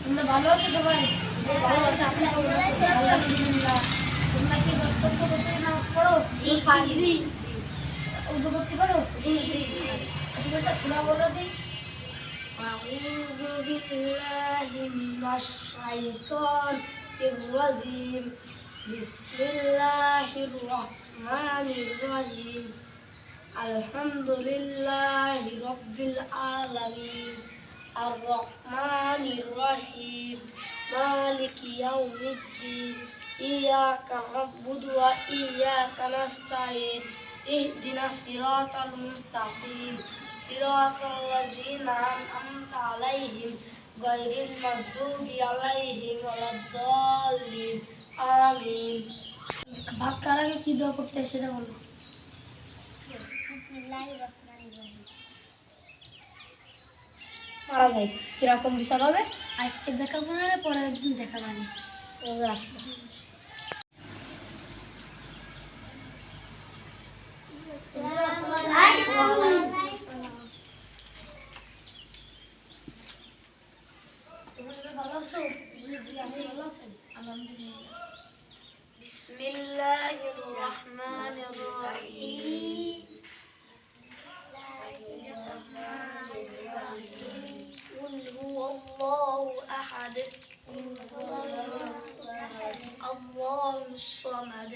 তোমরা ভালো আছো সবাই? ভালো আছো? আপনি আলহামদুলিল্লাহ। তোমরা কি দর্শক করতে নামাজ পড়ো? জি জি। উযু করতে পারো? জি জি জি। তুমি একটা সূরা বলো দি। আউযু বিল্লাহি মিনাশ শাইতানির রাজিম। বিসমিল্লাহির রহমানির রহিম। আলহামদুলিল্লাহি রাব্বিল আলামিন। আর-রহমানির রহিম। মালিকি ইয়াউমিদ্দিন। ইয়াকা না'বুদু ওয়া ইয়াকা নাস্তাইন। ইহদিনাস সিরাতাল মুস্তাকিম। সিরাতাল লাযিনা আন'আমতা আলাইহিম গায়রিল মাগদুবি আলাইহিম ওয়ালাদ-দাল্লিন। আমিন। ভাত খাওয়ার আগে কি দোয়া করতে হয় সেটা বলো। বিসমিল্লাহির রহমানির রহিম। মারা যায় কিরকম বিচার হবে? আজকে দেখাবো না, পরের দিন দেখাবো না। আসছে ভালো আছো? আপনি ভালো আছেন? আলহামদুলিল্লাহ। বিসমিল্লাহির রহমানির রহিম। قل هو الله أحد الله الصمد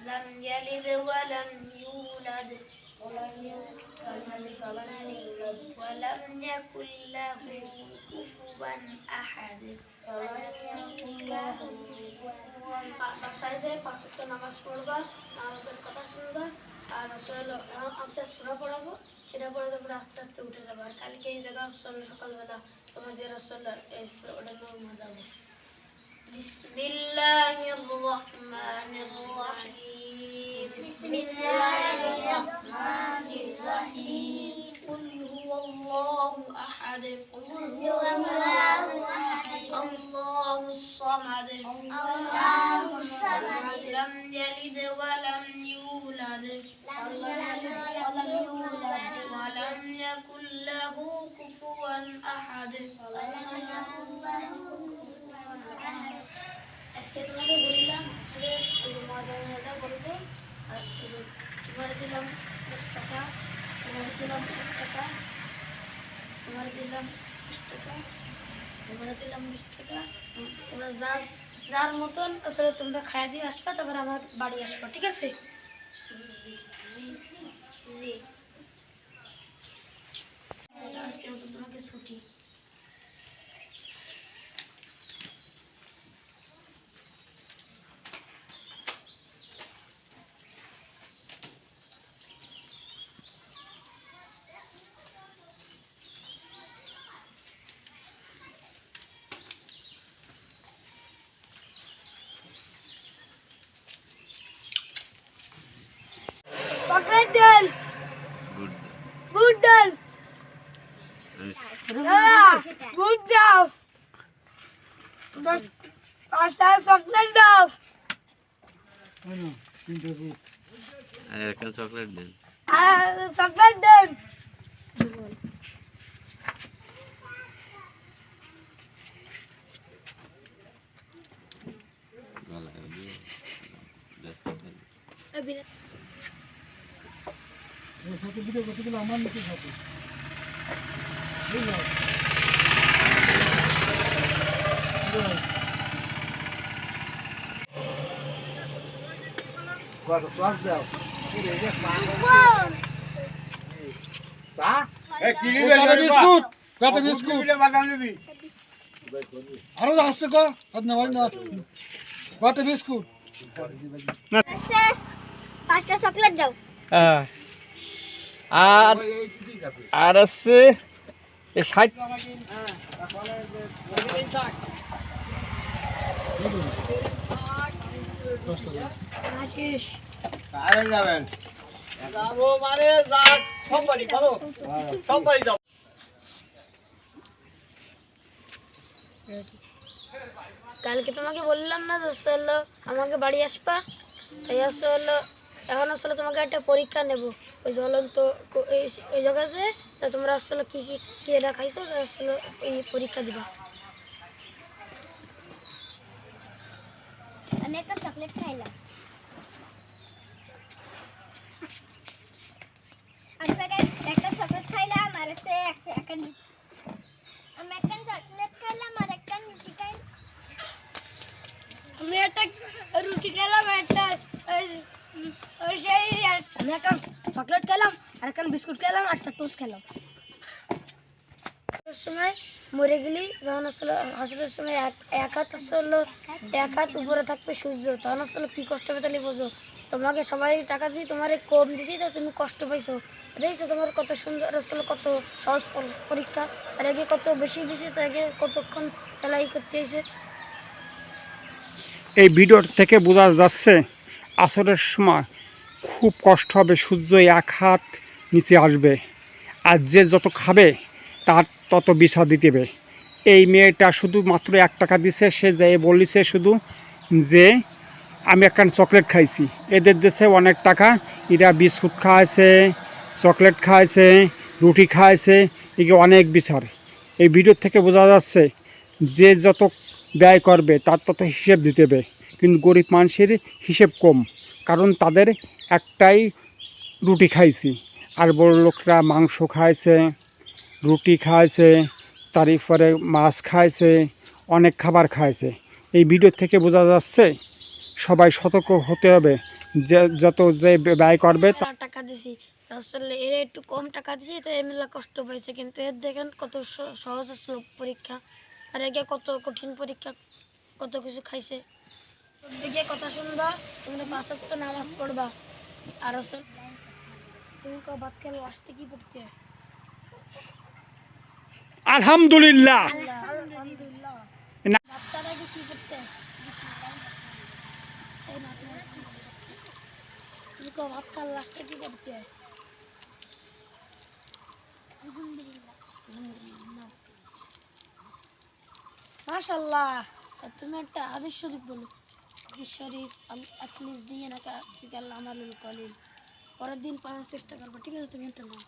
لم يلد ولم يولد ولم يكن له كفوا أحد বাসায় যে 5 ওয়াক্ত নামাজ পড়বা, নামাজের কথা শুনবা, আর আসলে আমরা সূরা পড়াবো, সেটা পড়ে তোমরা আস্তে আস্তে উঠে যাবে। আর কালকে এই জায়গা আসলে সকালবেলা তোমাদের আসলে ওটা নিয়ে যাবো। বিসমিল্লাহির রহমানির রহিম। বিসমিল্লাহির রহমানির রহিম। قل هو الله أحد الله الصمد لم يلد ولم يولد ولم يكن له كفوا أحد আজকে তোমাকে বললাম আসলে মজা বলবে। আর তোমার দিলাম 10 টাকা, তোমার দিলাম 1 টাকা, তোমার দিলাম 20 টাকা, তোমার দিলাম 20 টাকা। তোমরা যার মতন আসলে তোমরা খাইয়া দিয়ে আসবা, তারপর আমার বাড়ি আসবা, ঠিক আছে? জি আজকে মতো তোমাকে ছুটি। চকলেট ডাল, গুড ডাল, গুড ডাল, 5টা চকলেট দাও। একটা চকলেট দেন। আর চকলেট দেন। আমার নিচে থাকে আরো আসছে কটা বিস্কুট 5টা চকলেট দাও। আর আর আছে 60 আসিস আরে যাবেন যাবো মানে যা সব বাড়ি ভালো সব বাড়ি যাও। কালকে তোমাকে বললাম না আসলে আমাকে বাড়ি আসবা, তাই আসলে এখন আসলে তোমাকে একটা পরীক্ষা নেব। ওই জ্বলন্ত ওই জায়গাতে তোমরা আসলে কী কী কেরা খাইছো আসলে এই পরীক্ষা দিবা। আমি একটা চকলেট খাইলাম। আমি একটা চকলেট খাইলাম আর আমি একটা চকলেট খাইলাম আর একটা রুটি খাইলাম। আমি একটা রুটি খেলাম, একটা আমি একটা চকলেট খেলাম আর একটা বিস্কুট খেলাম আর একটা টোস্ট খেলাম। সময় মরে গেলি যখন আসলে হাসপাতালের সময় এক হাত আসলে এক হাত উপরে থাকবে সূর্য, তখন আসলে কী কষ্ট পেতালি বোঝো। তোমাকে সবাই টাকা দিই, তোমার কম দিছি তো তুমি কষ্ট পাইছো, দেখছো তোমার কত সুন্দর আসলে কত সহজ পরীক্ষা, আর আগে কত বেশি দিছে, তো আগে কতক্ষণ সেলাই করতে এসে। এই ভিডিও থেকে বোঝা যাচ্ছে আসরের সময় খুব কষ্ট হবে, সূর্য এক হাত নিচে আসবে আর যে যত খাবে তার তত বিষা দিতে হবে। এই মেয়েটা শুধুমাত্র 1 টাকা দিছে, সে যাই বলিছে শুধু যে আমি একটা চকলেট খাইছি। এদের দেশে অনেক টাকা, এরা বিস্কুট খাওয়াইছে, চকলেট খাওয়াইছে, রুটি খাওয়াইছে, একে অনেক বিচার। এই ভিডিও থেকে বোঝা যাচ্ছে যে যত ব্যয় করবে তার তত হিসেব দিতে হবে, কিন্তু গরিব মানুষের হিসেব কম, কারণ তাদের একটাই রুটি খাইছি, আর বড় লোকরা মাংস খাইছে, রুটি খাইছে, তারপরে মাছ খাইছে, অনেক খাবার খাইছে। এই ভিডিও থেকে বোঝা যাচ্ছে সবাই সতর্ক হতে হবে, যে যত যে ব্যয় করবে টাকা দিছি আসলে এর একটু কম টাকা দিছি, তো এমনি কষ্ট পাইছে, কিন্তু এর দেখেন কত সহজ ছিল পরীক্ষা, আর একে কত কঠিন পরীক্ষা, কত কিছু খাইছে। দিকে কথা শুনবা, তোমরা 5 ওয়াক্ত নামাজ পড়বা, আর আসলে তুমি ভাত খেলো আসতে কি পড়তে হয়? আলহামদুলিল্লাহ। আলহামদুলিল্লাহ। না। ভাতটার আগে কি করতে হয়? এই না তুমি ভাত খাল লাস্টে কি করতে হয়? মাশাআল্লাহ, তুমি একটা হাদিস শরীফ বলো। হাদিস শরীফ আতলিস দিয়ে না কি আল্লাহ আমালুল কলিল, পরের দিন পাওয়ার চেষ্টা করবো, ঠিক আছে? তুমি একটা নাও।